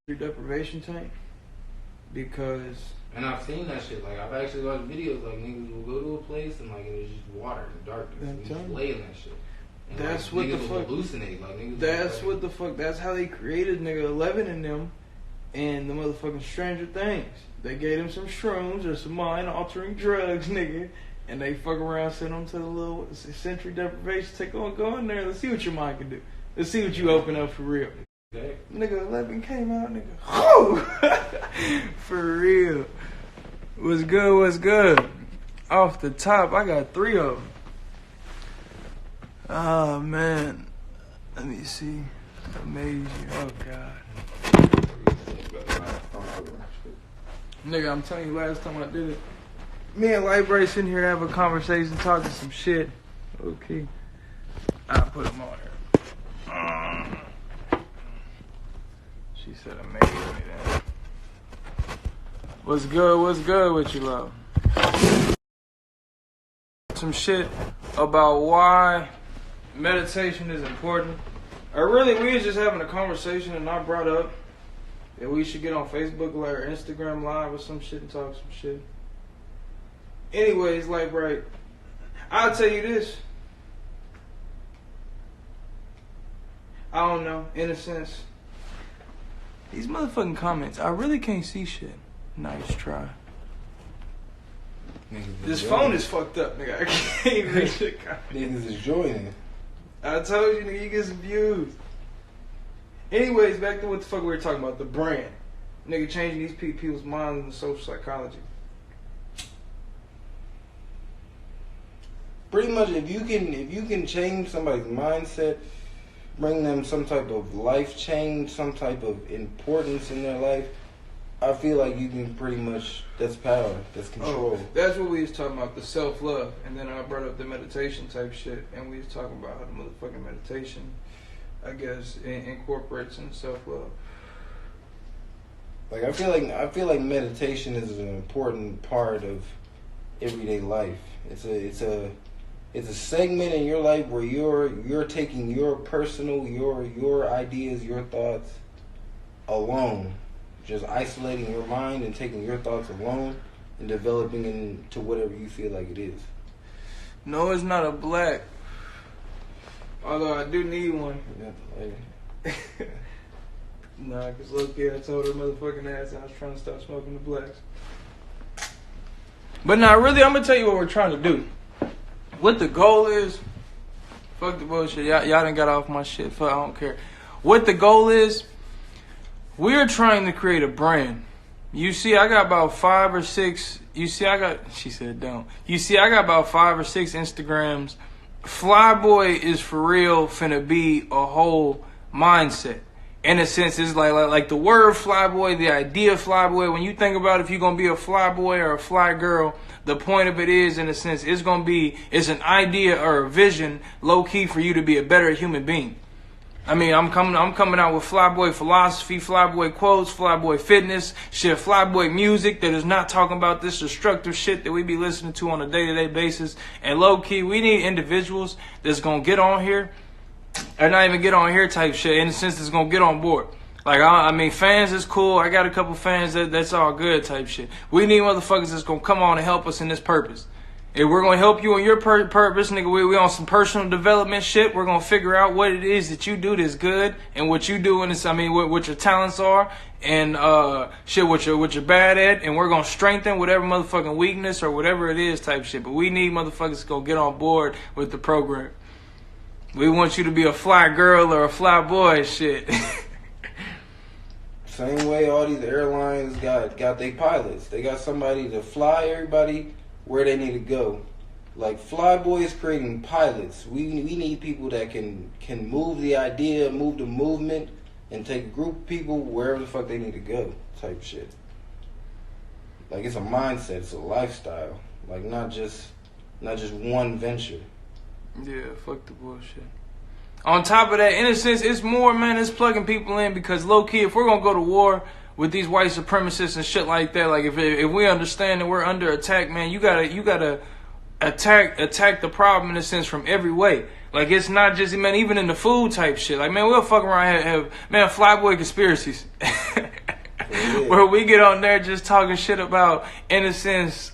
deprivation tank because. And I've seen that shit. Like, I've actually watched videos like niggas will go to a place and like it's just water and darkness and just lay in that shit. And that's like, what the niggas fuck. Hallucinate. Like niggas. That's what the fuck. That's how they created nigga 11 in them, and the motherfucking Stranger Things. They gave them some shrooms or some mind-altering drugs, nigga, and they fuck around, send them to the little sensory deprivation. Go in there. Let's see what your mind can do. Let's see what you open up for real. Okay. Nigga, 11 came out, nigga. Oh! For real. What's good? What's good? Off the top, I got 3 of them. Oh, man. Let me see. Amazing. Oh, God. Nigga, I'm telling you, last time I did it, me and Lightbright sitting here having a conversation, talking some shit. Okay. I put them on here. She said amazing. What's good? What's good with you, love? Some shit about why meditation is important. Or really, we was just having a conversation and I brought up that we should get on Facebook Live or Instagram Live or some shit and talk some shit. Anyways, like, right, I'll tell you this. I don't know, Innocence. These motherfucking comments, I really can't see shit. Nice try. This phone is fucked up, nigga. I can't read shit. Niggas is joining. I told you, nigga, you get some views. Anyways, back to what the fuck we were talking about, the brand. Nigga, changing these people's minds in social psychology. Pretty much, if you can change somebody's mindset, bring them some type of life change, some type of importance in their life, I feel like you can pretty much, that's power, that's control. Oh, that's what we was talking about, the self-love. And then I brought up the meditation type shit, and we was talking about how the motherfucking meditation, I guess, incorporates in self-love. Like, I feel like meditation is an important part of everyday life. It's a segment in your life where you're taking your personal, your ideas, your thoughts alone. Just isolating your mind and taking your thoughts alone and developing into whatever you feel like it is. No, it's not a black. Although I do need one. Nah, because low-key I told her motherfucking ass I was trying to stop smoking the blacks. But nah, really, I'm going to tell you what we're trying to do. What the goal is, fuck the bullshit. Y'all done got off my shit. Fuck, I don't care. What the goal is, we're trying to create a brand. You see, I got about 5 or 6. She said don't. You see, I got about 5 or 6 Instagrams. Flyboy is for real finna be a whole mindset. In a sense, it's like the word Flyboy, the idea of Flyboy. When you think about if you're gonna be a Flyboy or a fly girl, the point of it is, in a sense, it's an idea or a vision, low key, for you to be a better human being. I mean, I'm coming out with Flyboy philosophy, Flyboy quotes, Flyboy fitness, shit, Flyboy music that is not talking about this destructive shit that we be listening to on a day-to-day basis. And low key, we need individuals that's gonna get on here, or not even get on here type shit, in a sense that's gonna get on board. Like, I mean, fans is cool. I got a couple fans that's all good type shit. We need motherfuckers that's gonna come on and help us in this purpose. If we're gonna help you in your purpose, nigga, we on some personal development shit. We're gonna figure out what it is that you do that's good, and what you do in this. I mean, what your talents are, and shit, what you're bad at, and we're gonna strengthen whatever motherfucking weakness or whatever it is type shit. But we need motherfuckers to go get on board with the program. We want you to be a fly girl or a fly boy, shit. Same way all these airlines got their pilots. They got somebody to fly everybody where they need to go. Like, Flyboy is creating pilots. We need people that can move the idea, move the movement, and take a group of people wherever the fuck they need to go type shit. Like, it's a mindset, it's a lifestyle. Like, not just one venture. Yeah, fuck the bullshit. On top of that, in a sense, it's more, man, it's plugging people in, because low-key, if we're going to go to war with these white supremacists and shit like that, like, if we understand that we're under attack, man, you gotta attack the problem, in a sense, from every way. Like, it's not just, man, even in the food type shit. Like, man, we'll fuck around and have man, Flyboy conspiracies. Yeah. Where we get on there just talking shit about Innocence,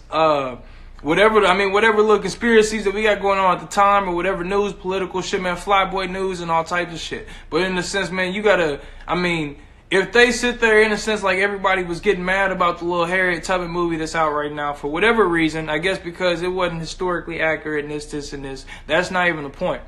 whatever little conspiracies that we got going on at the time, or whatever news, political shit, man, Flyboy news and all types of shit. But in a sense, man, you gotta, if they sit there in a sense like everybody was getting mad about the little Harriet Tubman movie that's out right now for whatever reason, I guess because it wasn't historically accurate and this and this, that's not even the point.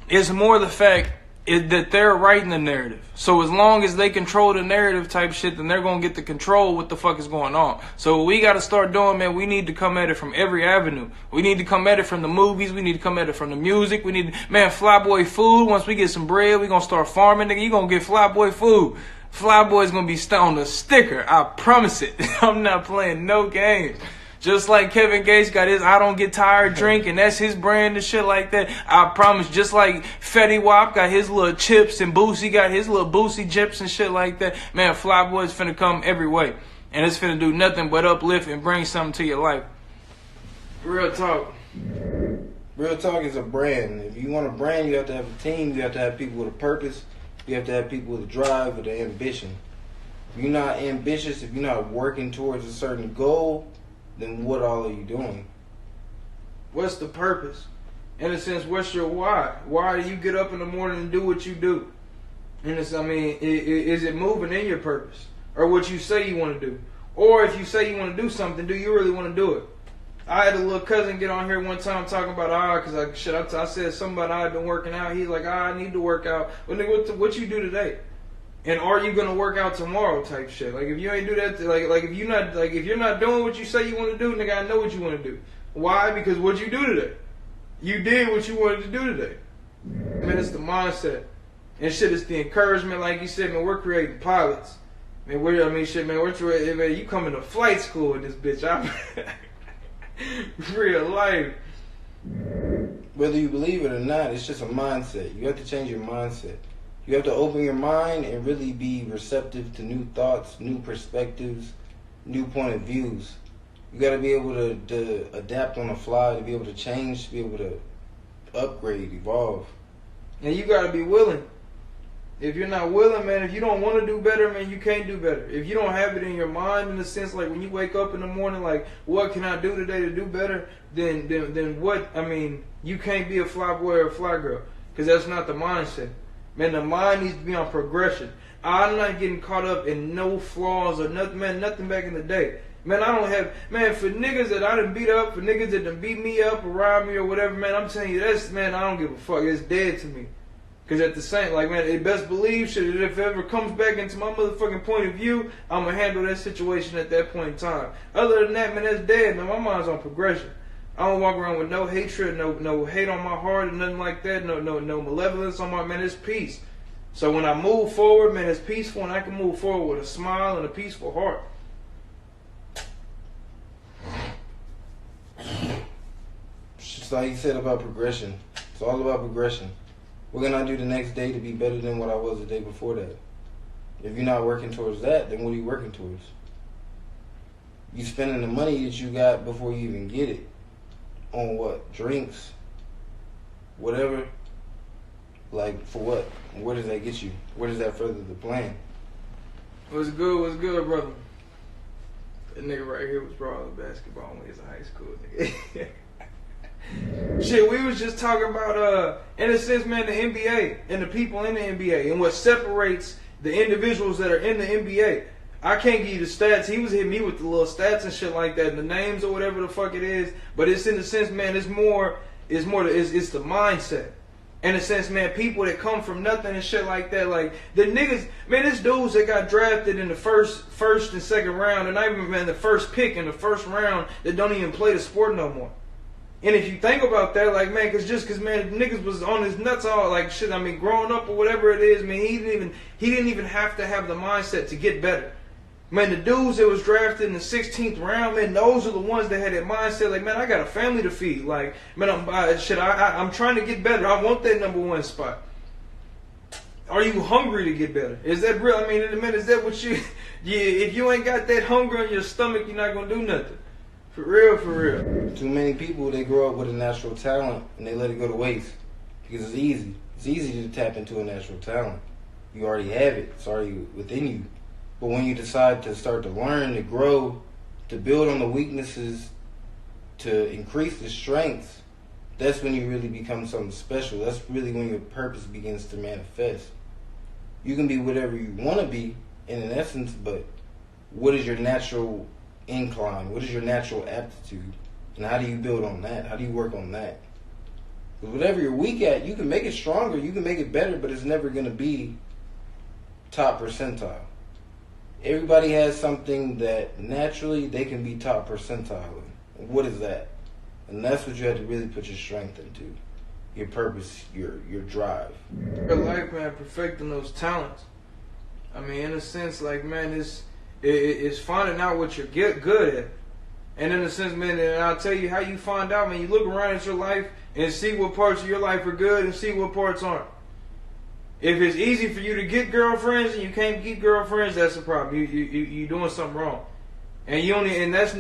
It's more the fact that they're writing the narrative. So as long as they control the narrative type shit, then they're going to get to control what the fuck is going on. So what we got to start doing, man, we need to come at it from every avenue. We need to come at it from the movies. We need to come at it from the music. We need to, man, Flyboy food. Once we get some bread, we going to start farming, nigga. You going to get Flyboy food. Flyboy's going to be on the sticker. I promise it. I'm not playing no games. Just like Kevin Gates got his I Don't Get Tired drink, and that's his brand and shit like that. I promise. Just like Fetty Wap got his little chips, and Boosie got his little Boosie chips and shit like that. Man, Flyboy's finna come every way. And it's finna do nothing but uplift and bring something to your life. Real talk. Real talk is a brand. If you want a brand, you have to have a team. You have to have people with a purpose. You have to have people with a drive, with an ambition. If you're not ambitious, if you're not working towards a certain goal, then what all are you doing? What's the purpose? In a sense, what's your why? Why do you get up in the morning and do what you do? And it's, is it moving in your purpose? Or what you say you want to do? Or if you say you want to do something, do you really want to do it? I had a little cousin get on here one time talking about, because I said something about I've been working out. He's like, I need to work out. But nigga, what you do today? And are you gonna work out tomorrow? Type shit. Like if you ain't do that, if you're not doing what you say you want to do, nigga, I know what you want to do. Why? Because what you do today, you did what you wanted to do today. Man, it's the mindset, and shit. It's the encouragement, like you said, man. We're creating pilots. Man, we're you coming to flight school with this bitch. Real life. Whether you believe it or not, it's just a mindset. You have to change your mindset. You have to open your mind and really be receptive to new thoughts, new perspectives, new point of views. You got to be able to adapt on the fly, to be able to change, to be able to upgrade, evolve. And you got to be willing. If you're not willing, man, if you don't want to do better, man, you can't do better. If you don't have it in your mind, in the sense like when you wake up in the morning, like, what can I do today to do better? Then what? You can't be a fly boy or a fly girl, because that's not the mindset. Man, the mind needs to be on progression. I'm not getting caught up in no flaws or nothing, man, nothing back in the day. Man, I don't have, man, for niggas that I done beat up, for niggas that done beat me up around me or whatever, man, I'm telling you, that's, man, I don't give a fuck. It's dead to me. Because at the same, like, man, it best believe shit, if it ever comes back into my motherfucking point of view, I'm going to handle that situation at that point in time. Other than that, man, that's dead, man. My mind's on progression. I don't walk around with no hatred, no hate on my heart, or nothing like that. No malevolence on my, man. It's peace. So when I move forward, man, it's peaceful, and I can move forward with a smile and a peaceful heart. Just like you said about progression. It's all about progression. What can I do the next day to be better than what I was the day before that? If you're not working towards that, then what are you working towards? You spending the money that you got before you even get it. On what? Drinks? Whatever? Like, for what? Where does that get you? Where does that further the plan? What's good, brother? That nigga right here was probably basketball when he was in high school, nigga. Shit, we was just talking about, in a sense, man, the NBA and the people in the NBA and what separates the individuals that are in the NBA. I can't give you the stats. He was hitting me with the little stats and shit like that, and the names or whatever the fuck it is. But it's in the sense, man, it's the mindset. In a sense, man, people that come from nothing and shit like that, like the niggas, man, there's dudes that got drafted in the first and second round, and not even, man, the first pick in the first round that don't even play the sport no more. And if you think about that, like, man, cause man, niggas was on his nuts all like shit. Growing up or whatever it is, man, he didn't even have to have the mindset to get better. Man, the dudes that was drafted in the 16th round, man, those are the ones that had that mindset. Like, man, I got a family to feed. Like, man, I'm trying to get better. I want that number one spot. Are you hungry to get better? Is that real? Man, is that what you? Yeah, if you ain't got that hunger in your stomach, you're not gonna do nothing. For real. Too many people, they grow up with a natural talent and they let it go to waste because it's easy. It's easy to tap into a natural talent. You already have it. It's already within you. But when you decide to start to learn, to grow, to build on the weaknesses, to increase the strengths, that's when you really become something special. That's really when your purpose begins to manifest. You can be whatever you want to be in an essence, but what is your natural incline? What is your natural aptitude? And how do you build on that? How do you work on that? Because whatever you're weak at, you can make it stronger, you can make it better, but it's never going to be top percentile. Everybody has something that naturally they can be top percentile in. What is that? And that's what you have to really put your strength into. Your purpose, your drive. Your life, man, perfecting those talents. I mean, in a sense, like, man, it's finding out what you're good at. And in a sense, man, and I'll tell you how you find out, man, you look around at your life and see what parts of your life are good and see what parts aren't. If it's easy for you to get girlfriends and you can't get girlfriends, that's a problem. You doing something wrong. And you only and that's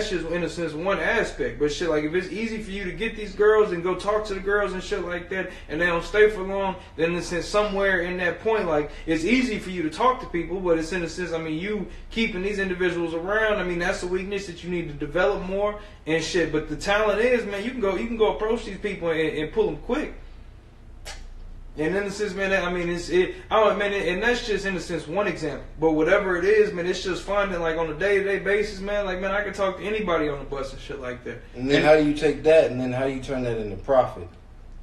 just in a sense one aspect. But shit, like if it's easy for you to get these girls and go talk to the girls and shit like that, and they don't stay for long, then in a sense somewhere in that point, like it's easy for you to talk to people, but it's in a sense, I mean, you keeping these individuals around, I mean, that's a weakness that you need to develop more and shit. But the talent is, man, you can go approach these people and pull them quick. And in a sense, man, I mean, and that's just in a sense one example. But whatever it is, man, it's just finding like on a day-to-day basis, man. Like, man, I can talk to anybody on the bus and shit like that. And then how do you take that, and then how do you turn that into profit?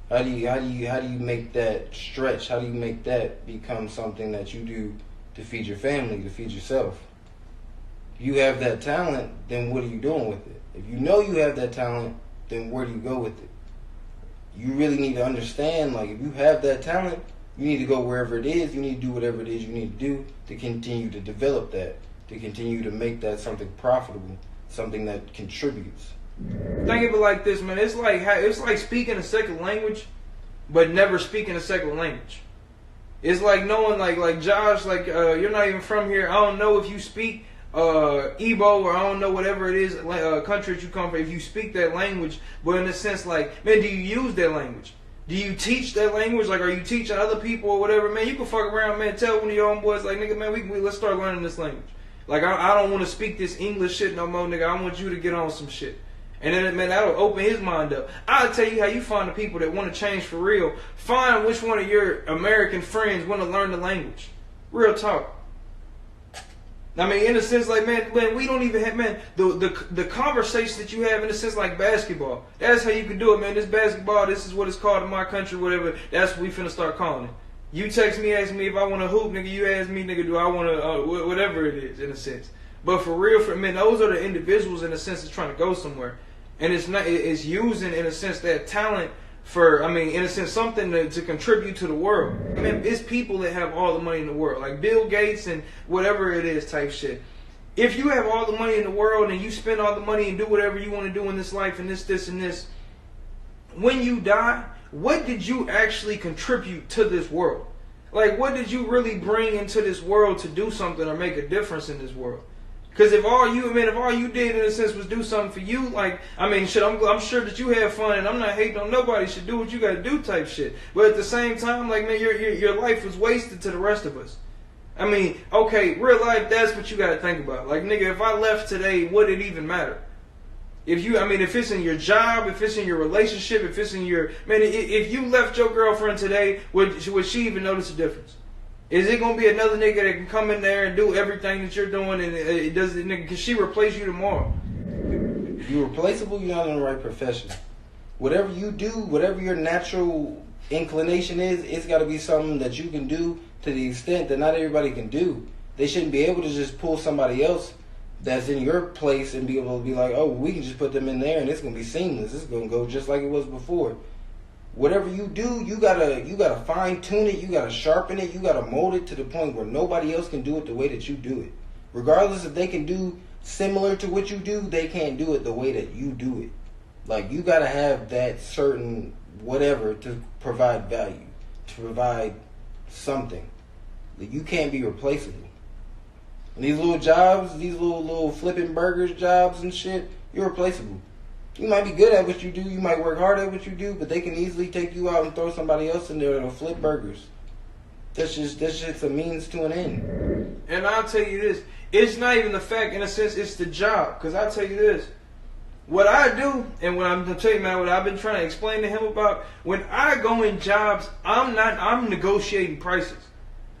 How do you make that stretch? How do you make that become something that you do to feed your family, to feed yourself? If you have that talent, then what are you doing with it? If you know you have that talent, then where do you go with it? You really need to understand, like, if you have that talent, you need to go wherever it is. You need to do whatever it is you need to do to continue to develop that, to continue to make that something profitable, something that contributes. Think of it like this, man. It's like speaking a second language, but never speaking a second language. It's like knowing, like Josh, like you're not even from here. I don't know if you speak Igbo, or I don't know whatever it is, country that you come from, if you speak that language, but in a sense, like, man, do you use that language? Do you teach that language? Like, are you teaching other people or whatever? Man, you can fuck around, man, tell one of your own boys, like, nigga, man, let's start learning this language. Like, I don't want to speak this English shit no more, nigga. I want you to get on some shit. And then, man, that'll open his mind up. I'll tell you how you find the people that want to change for real. Find which one of your American friends want to learn the language. Real talk. I mean, in a sense, like, man, we don't even have, man, the conversation that you have in a sense like basketball. That's how you can do it, man. This basketball, this is what it's called in my country, whatever. That's what we finna start calling it. You text me, ask me if I want to hoop, nigga. You ask me, nigga, do I want to, whatever it is, in a sense. But for real, man, those are the individuals in a sense that's trying to go somewhere. And it's using, in a sense, that talent for, I mean, in a sense, something to contribute to the world. I mean, it's people that have all the money in the world, like Bill Gates and whatever it is type shit. If you have all the money in the world and you spend all the money and do whatever you want to do in this life and this, and this, when you die, what did you actually contribute to this world? Like, what did you really bring into this world to do something or make a difference in this world? Because if all you did in a sense was do something for you, like, I mean, shit, I'm sure that you have fun, and I'm not hating on nobody. Should do what you got to do, type shit. But at the same time, like, man, your life was wasted to the rest of us. I mean, okay, real life, that's what you got to think about. Like, nigga, if I left today, would it even matter? If it's in your job, if it's in your relationship, if it's in your, man, if you left your girlfriend today, would she even notice a difference? Is it gonna be another nigga that can come in there and do everything that you're doing, and nigga, can she replace you tomorrow? If you're replaceable, you're not in the right profession. Whatever you do, whatever your natural inclination is, it's got to be something that you can do to the extent that not everybody can do. They shouldn't be able to just pull somebody else that's in your place and be able to be like, oh, we can just put them in there and it's gonna be seamless. It's gonna go just like it was before. Whatever you do, you gotta fine tune it, you gotta sharpen it, you gotta mold it to the point where nobody else can do it the way that you do it. Regardless if they can do similar to what you do, they can't do it the way that you do it. Like, you gotta have that certain whatever to provide value, to provide something. Like, you can't be replaceable. And these little jobs, these little flipping burgers jobs and shit, you're replaceable. You might be good at what you do, you might work hard at what you do, but they can easily take you out and throw somebody else in there that'll flip burgers. That's just a means to an end. And I'll tell you this, it's not even the fact, in a sense, it's the job. Because I'll tell you this, what I do, and what I'm going to tell you, man, what I've been trying to explain to him about, when I go in jobs, I'm negotiating prices.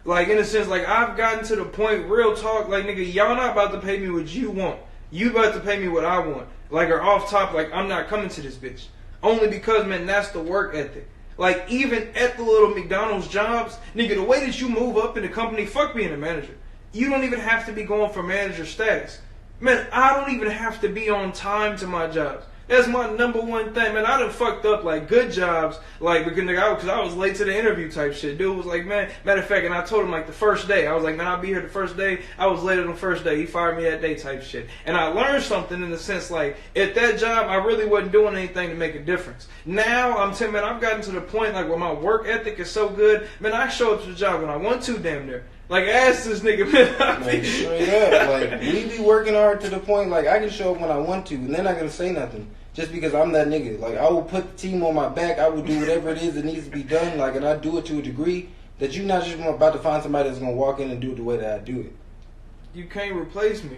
Like, in a sense, like, I've gotten to the point, real talk, like, nigga, y'all not about to pay me what you want. You about to pay me what I want. Like, or off top, like, I'm not coming to this bitch. Only because, man, that's the work ethic. Like, even at the little McDonald's jobs, nigga, the way that you move up in the company, fuck being a manager. You don't even have to be going for manager status. Man, I don't even have to be on time to my jobs. That's my number one thing, man. I done fucked up, like, good jobs, like, because I was late to the interview type shit. Dude was like, man, matter of fact, and I told him, like, the first day, I was like, man, I'll be here the first day. I was late on the first day. He fired me that day type shit. And I learned something in the sense, like, at that job, I really wasn't doing anything to make a difference. Now, I'm telling you, man, I've gotten to the point, like, where my work ethic is so good, man, I show up to the job when I want to, damn near. Like, ask this nigga, man. Like, straight up. Like, we be working hard to the point, like, I can show up when I want to, and they're not going to say nothing. Just because I'm that nigga. Like, I will put the team on my back. I will do whatever it is that needs to be done. Like, and I do it to a degree that you're not just about to find somebody that's going to walk in and do it the way that I do it. You can't replace me.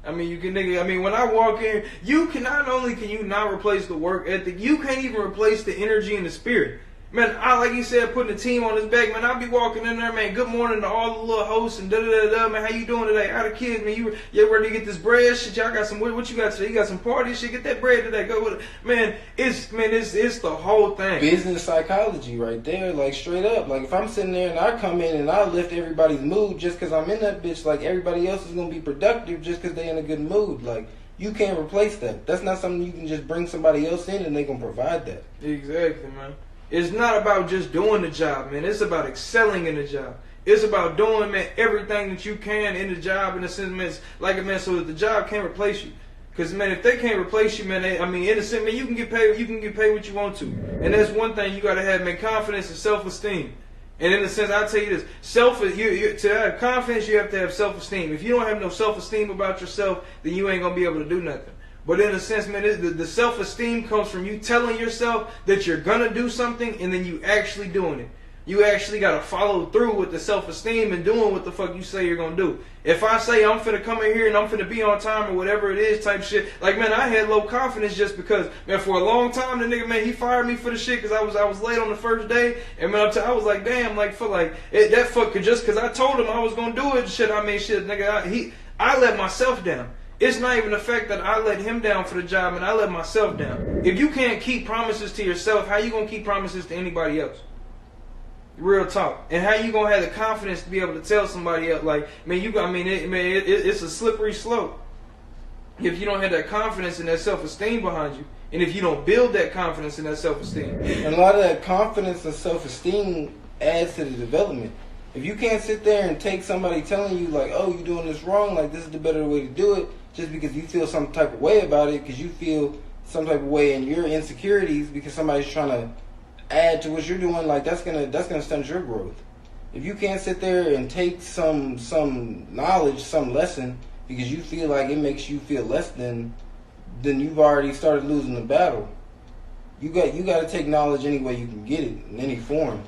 I mean, you can, nigga. I mean, when I walk in, you can not only can you not replace the work ethic, you can't even replace the energy and the spirit. Man, like he said, putting the team on his back, man, I'll be walking in there, man, good morning to all the little hosts and da-da-da-da, man, how you doing today? How the kids, man, you ready to get this bread? Shit, y'all got some, what you got today? You got some party shit? Get that bread today, go with it. Man, it's the whole thing. Business psychology right there, like, straight up. Like, if I'm sitting there and I come in and I lift everybody's mood just because I'm in that bitch, like, everybody else is going to be productive just because they in a good mood. Like, you can't replace that. That's not something you can just bring somebody else in and they going to provide that. Exactly, man. It's not about just doing the job, man. It's about excelling in the job. It's about doing, man, everything that you can in the job in a sense, man, man, so that the job can't replace you. Because, man, if they can't replace you, man, in a sense, man, you can get paid what you want to. And that's one thing you got to have, man, confidence and self-esteem. And in a sense, I'll tell you this, to have confidence, you have to have self-esteem. If you don't have no self-esteem about yourself, then you ain't going to be able to do nothing. But in a sense, man, the self-esteem comes from you telling yourself that you're going to do something and then you actually doing it. You actually got to follow through with the self-esteem and doing what the fuck you say you're going to do. If I say I'm finna come in here and I'm finna be on time or whatever it is type shit, like, man, I had low confidence just because, man, for a long time, the nigga, man, he fired me for the shit because I was late on the first day. And, man, I was like, damn, like, for like, that fuck, just because I told him I was going to do it, shit, I mean, shit, nigga, I let myself down. It's not even the fact that I let him down for the job and I let myself down. If you can't keep promises to yourself, how you going to keep promises to anybody else? Real talk. And how you going to have the confidence to be able to tell somebody else, like, man, it's a slippery slope. If you don't have that confidence and that self-esteem behind you, and if you don't build that confidence and that self-esteem. And a lot of that confidence and self-esteem adds to the development. If you can't sit there and take somebody telling you, like, oh, you're doing this wrong, like, this is the better way to do it, just because you feel some type of way about it, because you feel some type of way in your insecurities because somebody's trying to add to what you're doing, like, that's gonna stunt your growth. If you can't sit there and take some knowledge, some lesson, because you feel like it makes you feel less than you've already started losing the battle. You got to take knowledge any way you can get it, in any form,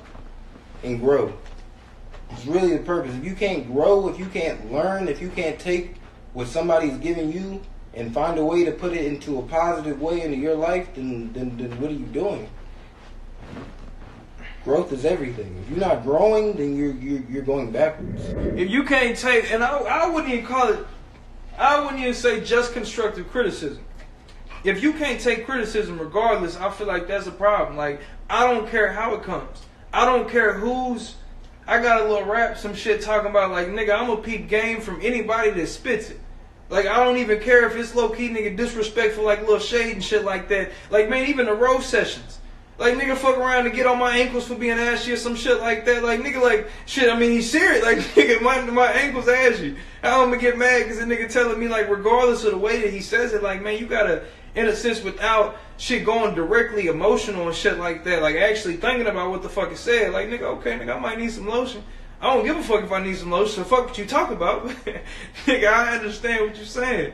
and grow. It's really the purpose. If you can't grow, if you can't learn, if you can't take what somebody's giving you and find a way to put it into a positive way into your life, then what are you doing? Growth is everything. If you're not growing, then you're going backwards. If you can't take, and I wouldn't even call it, I wouldn't even say just constructive criticism. If you can't take criticism regardless, I feel like that's a problem. Like, I don't care how it comes. I don't care I got a little rap, some shit talking about, like, nigga, I'm gonna peep game from anybody that spits it. Like, I don't even care if it's low-key, nigga, disrespectful, like, little shade and shit like that. Like, man, even the roast sessions. Like, nigga, fuck around and get on my ankles for being ashy or some shit like that. Like, nigga, like, shit, I mean, he's serious. Like, nigga, my ankles ashy. How I'm gonna get mad because the nigga telling me, like, regardless of the way that he says it, like, man, you gotta, in a sense, without shit going directly emotional and shit like that, like, actually thinking about what the fuck it said. Like, nigga, okay, nigga, I might need some lotion. I don't give a fuck if I need some lotion, so fuck what you talk about. Nigga, I understand what you're saying.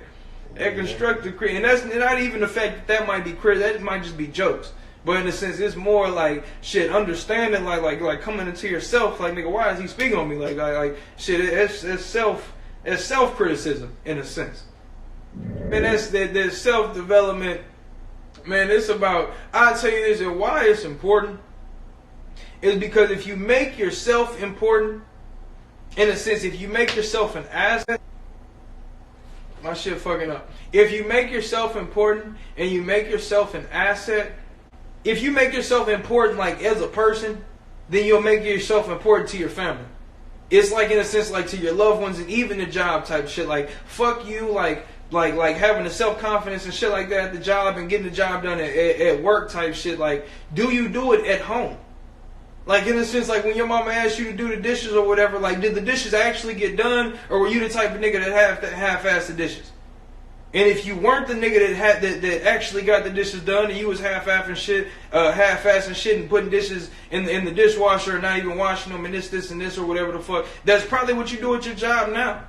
That constructive criticism. And that's not even the fact that might be criticism, that might just be jokes. But in a sense, it's more like shit, understanding, like coming into yourself, like nigga, why is he speaking on me? Like shit, it's self criticism in a sense. Man, that's self development. Man, it's about. I'll tell you this, and why it's important is because if you make yourself important, in a sense, if you make yourself an asset, my shit fucking up. If you make yourself important and you make yourself an asset, if you make yourself important like as a person, then you'll make yourself important to your family. It's like in a sense like to your loved ones and even the job type shit. Like fuck you, like having the self-confidence and shit like that at the job and getting the job done at work type shit. Like, do you do it at home? Like in a sense, like when your mama asked you to do the dishes or whatever, like did the dishes actually get done, or were you the type of nigga that half-assed the dishes? And if you weren't the nigga that actually got the dishes done, and you was half-assing shit and putting dishes in the dishwasher and not even washing them and this and this or whatever the fuck, that's probably what you do at your job now.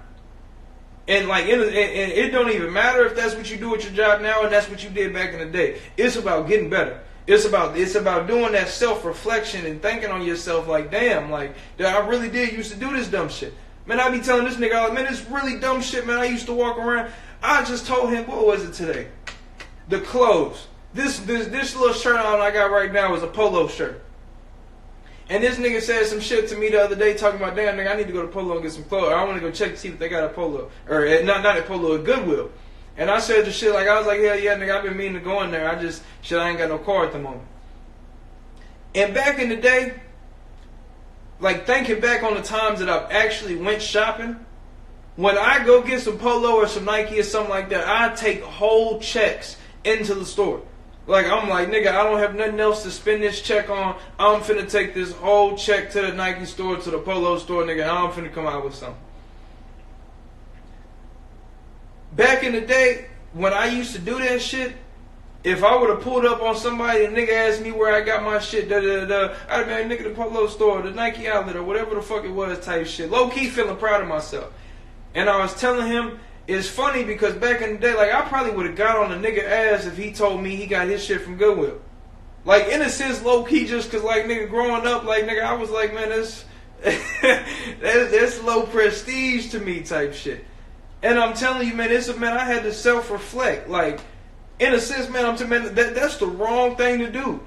And like, and it don't even matter if that's what you do at your job now and that's what you did back in the day. It's about getting better. It's about doing that self-reflection and thinking on yourself like, damn, like, I really did used to do this dumb shit. Man, I be telling this nigga, like, man, this really dumb shit, man. I used to walk around. I just told him, what was it today? The clothes. This little shirt on I got right now is a polo shirt. And this nigga said some shit to me the other day talking about, damn, nigga, I need to go to Polo and get some clothes. Or I want to go check to see if they got a Polo. Or not at Polo, at Goodwill. And I said the shit like, I was like, hell yeah, nigga, I've been meaning to go in there. I ain't got no car at the moment. And back in the day, like thinking back on the times that I've actually went shopping, when I go get some Polo or some Nike or something like that, I take whole checks into the store. Like, I'm like, nigga, I don't have nothing else to spend this check on. I'm finna take this whole check to the Nike store, to the Polo store, nigga, and I'm finna come out with something. Back in the day, when I used to do that shit, if I would have pulled up on somebody and nigga asked me where I got my shit, I'd have been, nigga, the Polo store, the Nike outlet, or whatever the fuck it was type shit. Low-key feeling proud of myself. And I was telling him, it's funny because back in the day, like, I probably would have got on a nigga ass if he told me he got his shit from Goodwill. Like, in a sense, low-key, just because, like, nigga, growing up, like, nigga, I was like, man, that's low prestige to me type shit. And I'm telling you, man, I had to self-reflect. Like, in a sense, man, that's the wrong thing to do.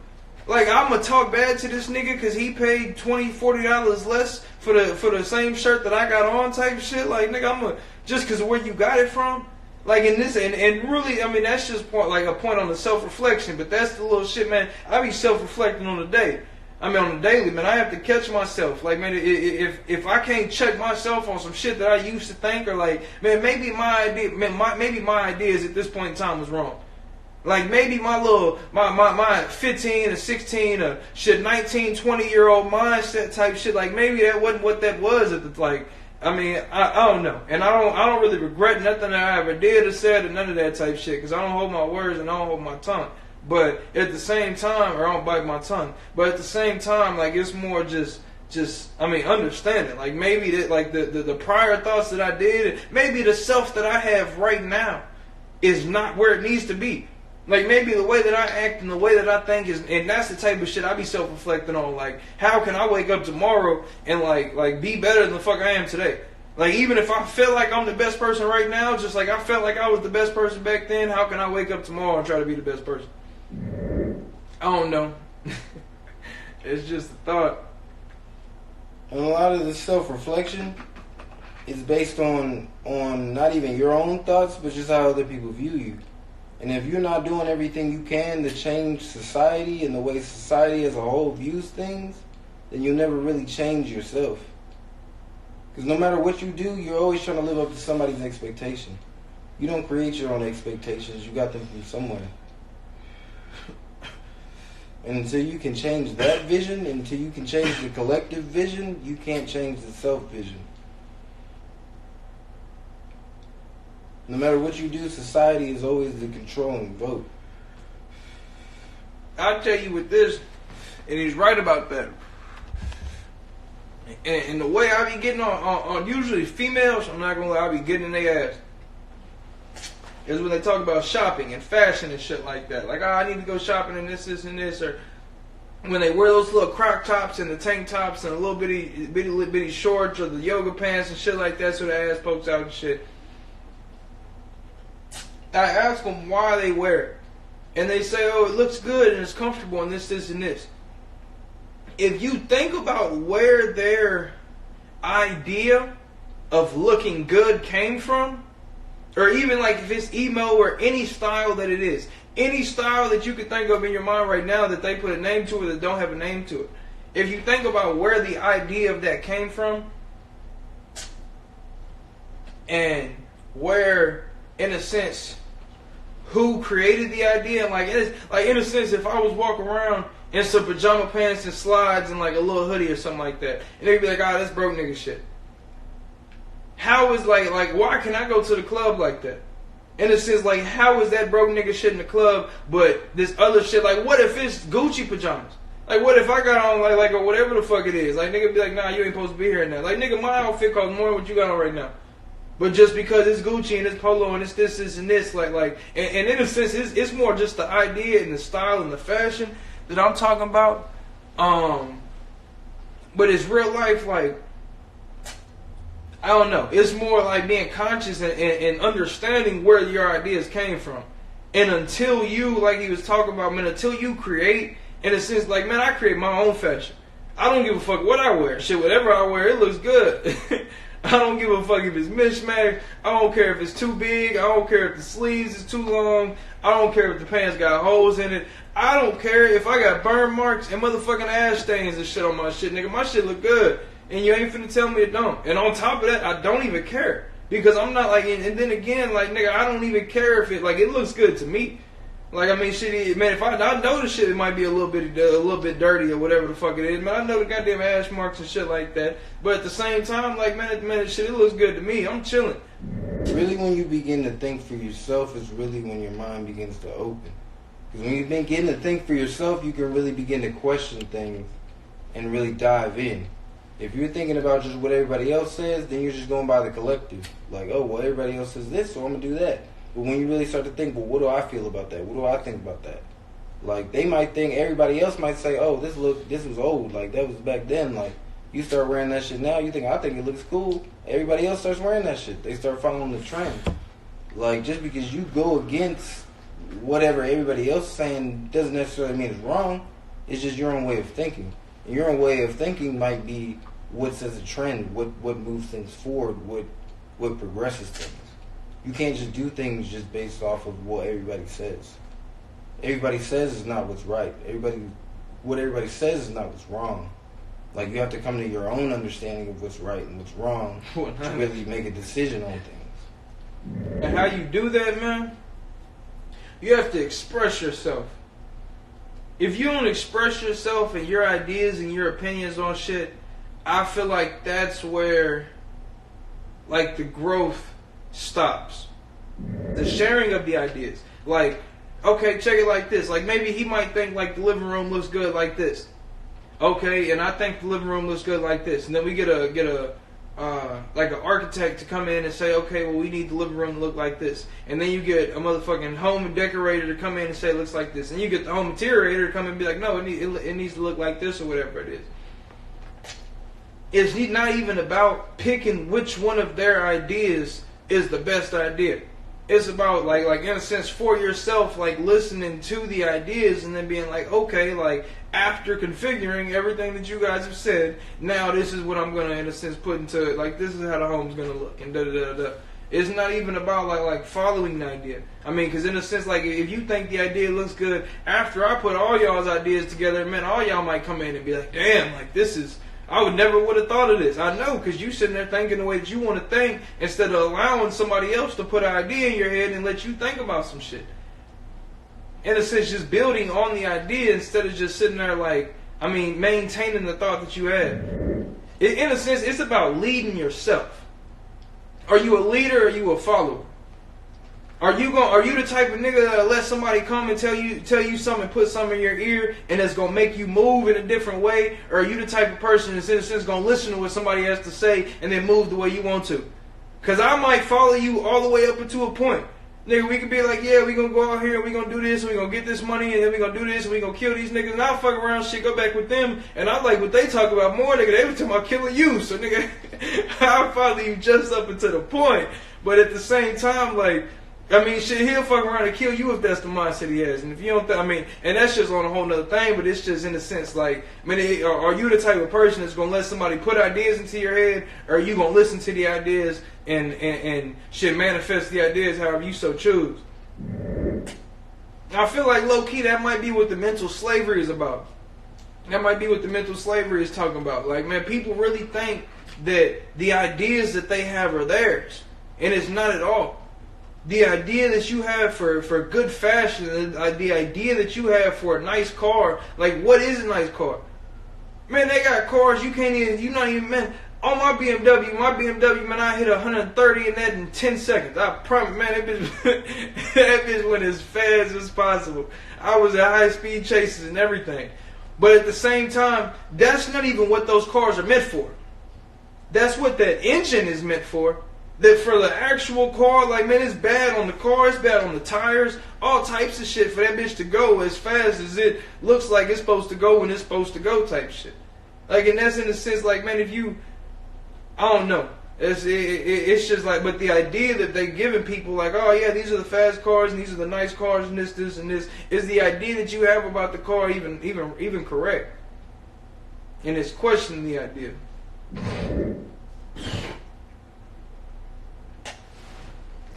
Like, I'm going to talk bad to this nigga because he paid $20, $40 less for the same shirt that I got on type shit. Like, nigga, I'm going to, just because of where you got it from. Like, in this, and really, I mean, that's just a point on the self-reflection. But that's the little shit, man. I be self-reflecting on the day. I mean, on the daily, man, I have to catch myself. Like, man, if I can't check myself on some shit that I used to think, or like, man, maybe my ideas at this point in time was wrong. Like, maybe my 15 or 16 or shit, 19, 20-year-old mindset type shit, like, maybe that wasn't what that was at the, like, I mean, I don't know. And I don't really regret nothing that I ever did or said or none of that type shit, because I don't hold my words and I don't hold my tongue. But at the same time, or I don't bite my tongue. But at the same time, like, it's more just I mean, understanding. Like, maybe that, like, the prior thoughts that I did, maybe the self that I have right now is not where it needs to be. Like, maybe the way that I act and the way that I think is, and that's the type of shit I be self-reflecting on. Like, how can I wake up tomorrow and like be better than the fuck I am today? Like, even if I feel like I'm the best person right now, just like I felt like I was the best person back then, how can I wake up tomorrow and try to be the best person? I don't know. It's just a thought. And a lot of the self-reflection is based on not even your own thoughts, but just how other people view you. And if you're not doing everything you can to change society and the way society as a whole views things, then you'll never really change yourself. Because no matter what you do, you're always trying to live up to somebody's expectation. You don't create your own expectations. You got them from somewhere. And until you can change that vision, until you can change the collective vision, you can't change the self-vision. No matter what you do, society is always the controlling vote. I'll tell you with this, and he's right about that. And the way I be getting on usually females, I'm not gonna lie, I be getting in their ass. is when they talk about shopping and fashion and shit like that. Like, I need to go shopping and this, and this, or when they wear those little crop tops and the tank tops and the little bitty shorts or the yoga pants and shit like that so the ass pokes out and shit. I ask them why they wear it. And they say, oh, it looks good and it's comfortable and this, and this. If you think about where their idea of looking good came from, or even like if it's emo or any style that it is, any style that you could think of in your mind right now that they put a name to or that don't have a name to it. If you think about where the idea of that came from and where, in a sense, who created the idea, and like in a sense, if I was walking around in some pajama pants and slides and like a little hoodie or something like that, and they'd be like, "Ah, that's broke nigga shit." How is like why can I go to the club like that? In a sense, like, how is that broke nigga shit in the club, but this other shit, like, what if it's Gucci pajamas? Like, what if I got on, like or whatever the fuck it is? Like, nigga be like, nah, you ain't supposed to be here now. Like, nigga, my outfit costs more than what you got on right now. But just because it's Gucci and it's polo and it's this, and this, and in a sense, it's more just the idea and the style and the fashion that I'm talking about. But it's real life, like, I don't know. It's more like being conscious and understanding where your ideas came from. And until you, like he was talking about, man, until you create, in a sense, like, man, I create my own fashion. I don't give a fuck what I wear. Shit, whatever I wear, it looks good. I don't give a fuck if it's mismatched. I don't care if it's too big. I don't care if the sleeves is too long. I don't care if the pants got holes in it. I don't care if I got burn marks and motherfucking ash stains and shit on my shit, nigga. My shit look good. And you ain't finna tell me it don't. And on top of that, I don't even care. Because I'm not like, and then again, like, nigga, I don't even care if it, like, it looks good to me. Like, I mean, shit, man, if I know the shit, it might be a little bit dirty or whatever the fuck it is. Man, I know the goddamn ash marks and shit like that. But at the same time, like, man, shit, it looks good to me. I'm chilling. Really, when you begin to think for yourself is really when your mind begins to open. Because when you begin to think for yourself, you can really begin to question things and really dive in. If you're thinking about just what everybody else says, then you're just going by the collective. Like, oh, well, everybody else says this, so I'm going to do that. But when you really start to think, well, what do I feel about that? What do I think about that? Like, they might think, everybody else might say, oh, this was old. Like, that was back then. Like, you start wearing that shit now, you think, I think it looks cool. Everybody else starts wearing that shit. They start following the trend. Like, just because you go against whatever everybody else is saying doesn't necessarily mean it's wrong. It's just your own way of thinking. And your own way of thinking might be what says a trend, what moves things forward, what progresses things. You can't just do things just based off of what everybody says. Everybody says is not what's right. What everybody says is not what's wrong. Like, you have to come to your own understanding of what's right and what's wrong to really make a decision on things. And how you do that, man, you have to express yourself. If you don't express yourself and your ideas and your opinions on shit, I feel like that's where, like, the growth stops. The sharing of the ideas. Like, okay, check it like this. Like, maybe he might think, like, the living room looks good like this. Okay, and I think the living room looks good like this. And then we get a like an architect to come in and say, okay, well, we need the living room to look like this. And then you get a motherfucking home decorator to come in and say it looks like this. And you get the home interior to come in and be like, no, it needs to look like this or whatever it is. It's not even about picking which one of their ideas is the best idea. It's about, like in a sense, for yourself, like, listening to the ideas and then being like, okay, like, after configuring everything that you guys have said, now this is what I'm going to, in a sense, put into it. Like, this is how the home's going to look, and da-da-da-da. It's not even about, like following the idea. I mean, because in a sense, like, if you think the idea looks good, after I put all y'all's ideas together, man, all y'all might come in and be like, damn, like, this is... I would have thought of this. I know, because you sitting there thinking the way that you want to think instead of allowing somebody else to put an idea in your head and let you think about some shit. In a sense, just building on the idea instead of just sitting there like, I mean, maintaining the thought that you had. In a sense, it's about leading yourself. Are you a leader or are you a follower? Are you the type of nigga that'll let somebody come and tell you something, put something in your ear, and that's gonna make you move in a different way? Or are you the type of person that's in a sense gonna listen to what somebody has to say and then move the way you want to? Because I might follow you all the way up until a point. Nigga, we could be like, yeah, we gonna go out here and we gonna do this and we gonna get this money and then we gonna do this and we gonna kill these niggas and I'll fuck around shit, go back with them and I like what they talk about more, nigga. They was talking about killing you, so nigga, I'll follow you just up until the point. But at the same time, like, I mean, shit, he'll fuck around and kill you if that's the mindset he has. And if you don't, I mean, and that's just on a whole nother thing, but it's just in a sense like, I mean, are you the type of person that's gonna let somebody put ideas into your head, or are you gonna listen to the ideas and shit manifest the ideas however you so choose? I feel like low key that might be what the mental slavery is about. That might be what the mental slavery is talking about. Like, man, people really think that the ideas that they have are theirs, and it's not at all. The idea that you have for good fashion, the idea that you have for a nice car, like, what is a nice car? Man, they got cars you can't even, you're not even, man, on my BMW, man, I hit 130 in that in 10 seconds. I promise, man, that bitch went as fast as possible. I was at high speed chases and everything. But at the same time, that's not even what those cars are meant for. That's what that engine is meant for. That for the actual car, like, man, it's bad on the car, it's bad on the tires, all types of shit for that bitch to go as fast as it looks like it's supposed to go when it's supposed to go type shit. Like, and that's in the sense, like, man, if you, I don't know. It's just like, but the idea that they giving people, like, oh yeah, these are the fast cars and these are the nice cars and this and this, is the idea that you have about the car even correct? And it's questioning the idea.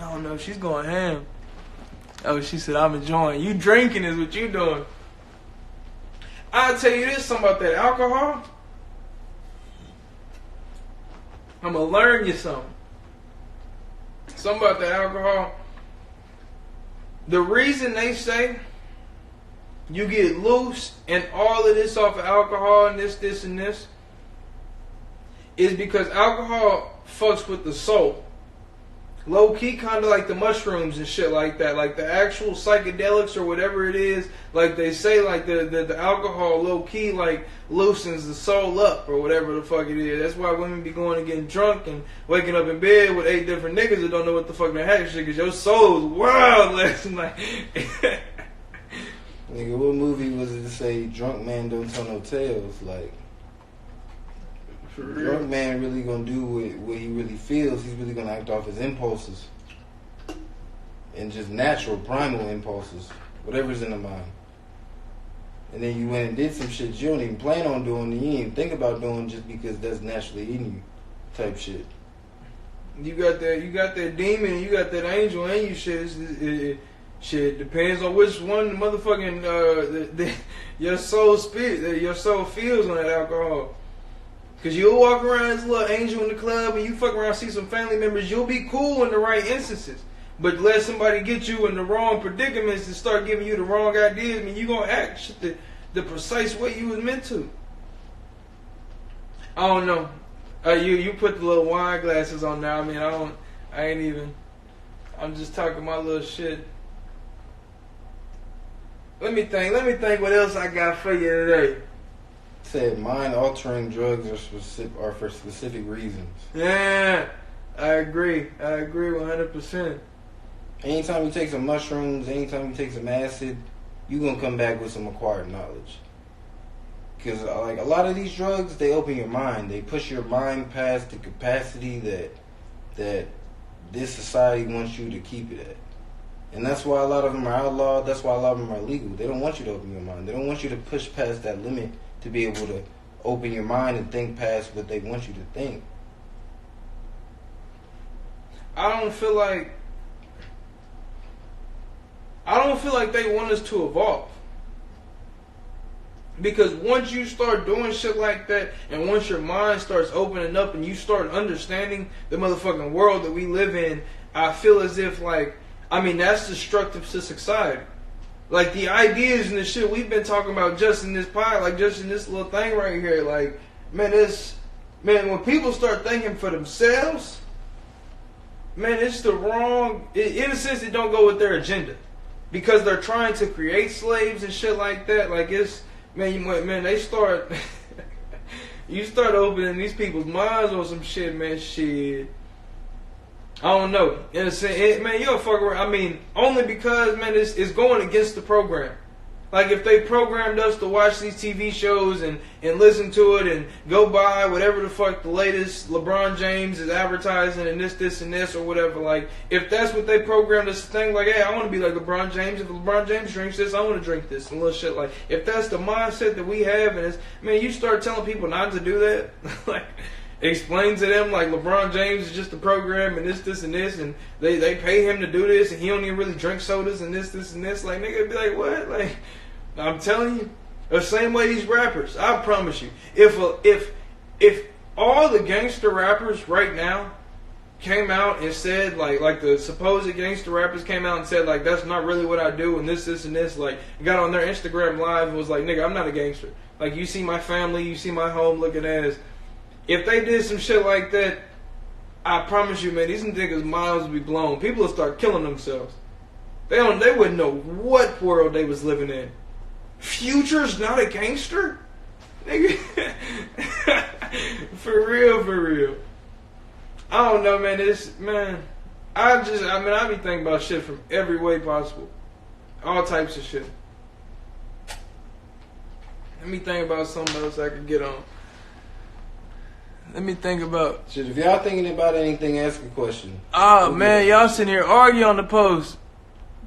I don't know, she's going ham. Oh, she said, I'm enjoying. You drinking is what you doing. I'll tell you this, something about that alcohol. I'm going to learn you something. Something about the alcohol. The reason they say you get loose and all of this off of alcohol and this and this is because alcohol fucks with the soul. Low key, kind of like the mushrooms and shit like that, like the actual psychedelics or whatever it is. Like they say, like the alcohol low key like loosens the soul up or whatever the fuck it is. That's why women be going and getting drunk and waking up in bed with 8 different niggas that don't know what the fuck they're having shit because your soul's wild last night. Nigga, what movie was it to say drunk man don't tell no tales? Like, drunk man really gonna do what he really feels. He's really gonna act off his impulses and just natural primal impulses, whatever's in the mind. And then you went and did some shit you don't even plan on doing, and you didn't even think about doing just because that's naturally in you, type shit. You got that demon, you got that angel in you. Shit depends on which one the motherfucking your soul feels on that alcohol. Cause you'll walk around as a little angel in the club and you fuck around see some family members, you'll be cool in the right instances. But let somebody get you in the wrong predicaments and start giving you the wrong ideas, I mean, you gonna act shit the precise way you was meant to. I don't know. You put the little wine glasses on now. I mean, I'm just talking my little shit. Let me think what else I got for you today. Said mind-altering drugs are for specific reasons. Yeah, I agree 100%. Anytime you take some mushrooms, anytime you take some acid, you gonna come back with some acquired knowledge. Because like a lot of these drugs, they open your mind. They push your mind past the capacity that this society wants you to keep it at. And that's why a lot of them are outlawed. That's why a lot of them are illegal. They don't want you to open your mind. They don't want you to push past that limit to be able to open your mind and think past what they want you to think. I don't feel like they want us to evolve. Because once you start doing shit like that, and once your mind starts opening up and you start understanding the motherfucking world that we live in, I feel as if that's destructive to society. Like the ideas and the shit we've been talking about just in this pod, like just in this little thing right here, like, man, when people start thinking for themselves, man, it's the wrong, in a sense, it don't go with their agenda. Because they're trying to create slaves and shit like that, like it's, they start, you start opening these people's minds on some shit, man, shit. I don't know. In a sense, man, you'll fuck around. I mean, only because, man, it's going against the program. Like, if they programmed us to watch these TV shows and listen to it and go buy whatever the fuck the latest LeBron James is advertising and this, and this, or whatever, like, if that's what they programmed us to think, like, hey, I want to be like LeBron James. If LeBron James drinks this, I want to drink this, and little shit. Like, if that's the mindset that we have, and it's, man, you start telling people not to do that, like, explain to them, like, LeBron James is just a program, and this, and this, and they pay him to do this, and he don't even really drink sodas, and this, and this. Like, nigga, be like, what? Like, I'm telling you, the same way these rappers. I promise you, if all the gangster rappers right now came out and said, like the supposed gangster rappers came out and said, like, that's not really what I do, and this, and this, like, got on their Instagram live and was like, nigga, I'm not a gangster. Like, you see my family, you see my home looking ass. If they did some shit like that, I promise you, man, these niggas' minds would be blown. People would start killing themselves. They wouldn't know what world they was living in. Future's not a gangster? Nigga. For real. I don't know, man. I be thinking about shit from every way possible. All types of shit. Let me think about something else I could get on. Let me think about... Shit, if y'all thinking about anything, ask a question. Oh, man, y'all sitting here arguing on the post.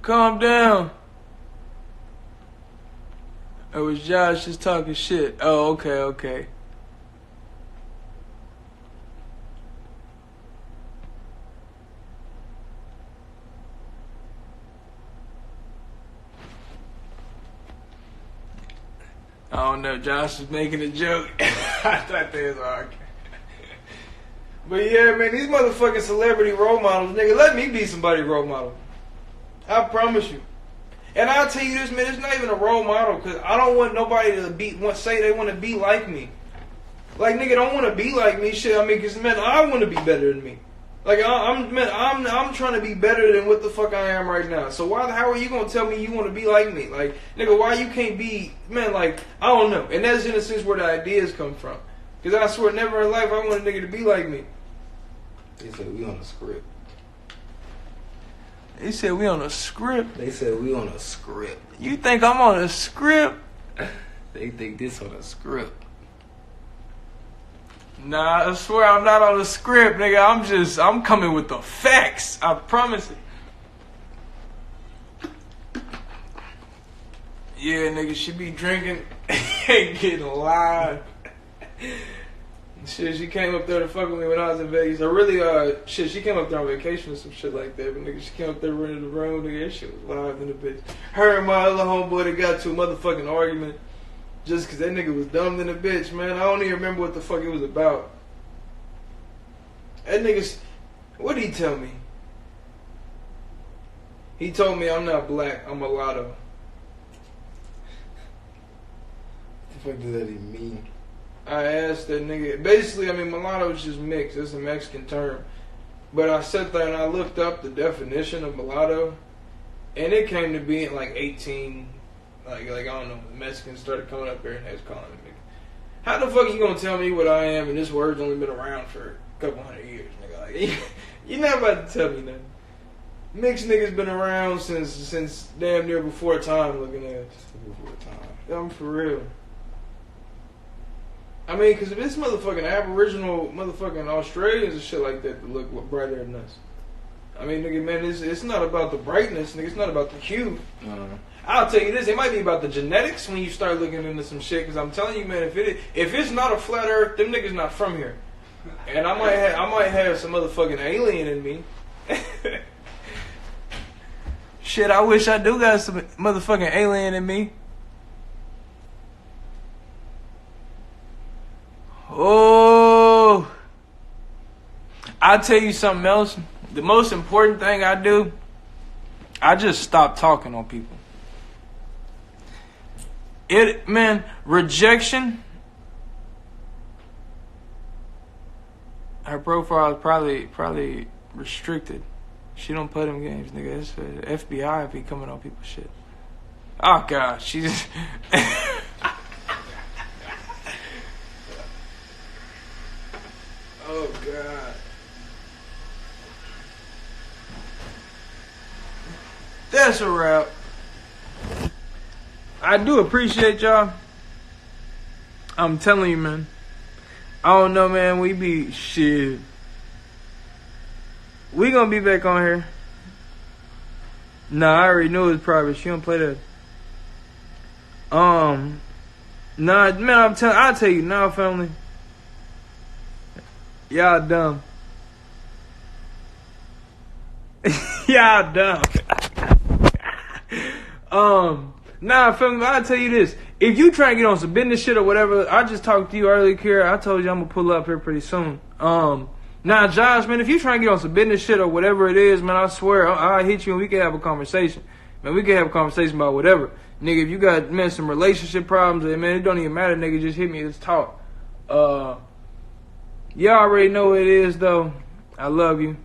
Calm down. It was Josh just talking shit. Oh, okay. I don't know. Josh was making a joke. I thought they was arguing. But yeah, man, these motherfucking celebrity role models, nigga, let me be somebody's role model. I promise you. And I'll tell you this, man, it's not even a role model, because I don't want nobody to say they want to be like me. Like, nigga, don't want to be like me, shit. I mean, because, man, I want to be better than me. Like, I'm trying to be better than what the fuck I am right now. So how are you going to tell me you want to be like me? Like, nigga, why you can't be, man, like, I don't know. And that's in a sense where the ideas come from. Because I swear, never in life I want a nigga to be like me. They said we on a script. They said we on a script. They said we on a script. You think I'm on a script? They think this on a script. Nah, I swear I'm not on a script, nigga. I'm coming with the facts. I promise it. Yeah, nigga, she be drinking and getting live. Shit, she came up there to fuck with me when I was in Vegas. She came up there on vacation or some shit like that. But nigga, she came up there running the room, nigga. That shit was live in the bitch. Her and my other homeboy, they got to a motherfucking argument just because that nigga was dumb than a bitch, man. I don't even remember what the fuck it was about. That nigga, what did he tell me? He told me I'm not black, I'm mulatto. What the fuck does that even mean? I asked that nigga. Basically, I mean, mulatto is just mixed. It's a Mexican term. But I sat there and I looked up the definition of mulatto, and it came to being like 18. Like I don't know. The Mexicans started coming up here and they was calling me. How the fuck you gonna tell me what I am and this word's only been around for a couple hundred years, nigga? Like, you're not about to tell me nothing. Mixed niggas been around since damn near before time. Looking at us. Before time. I'm for real. I mean, because if it's motherfucking Aboriginal motherfucking Australians and shit like that look brighter than us. I mean, nigga, man, it's not about the brightness, nigga. It's not about the hue. I'll tell you this, it might be about the genetics when you start looking into some shit. Because I'm telling you, man, if it's not a flat Earth, them niggas not from here. And I might have some motherfucking alien in me. Shit, I wish I do got some motherfucking alien in me. Oh, I'll tell you something else. The most important thing I do, I just stop talking on people. Rejection. Her profile is probably restricted. She don't play them games, nigga. It's FBI if he coming on people's shit. Oh God, she just. Oh God. that's a wrap. I do appreciate y'all. I'm telling you, man. I don't know, man. We be shit. We gonna be back on here. Nah, I already knew it was private. She don't play that. Nah, man. I'll tell you now, family. Y'all dumb. Y'all dumb. Nah, family. I'll tell you this. If you try to get on some business shit or whatever, I just talked to you earlier, Kira. I told you I'm gonna pull up here pretty soon. Now, Josh, man, if you trying to get on some business shit or whatever it is, man, I swear I'll hit you and we can have a conversation. Man, we can have a conversation about whatever. Nigga, if you got, man, some relationship problems, man, it don't even matter, nigga. Just hit me. Let's talk. Y'all already know what it is, though. I love you.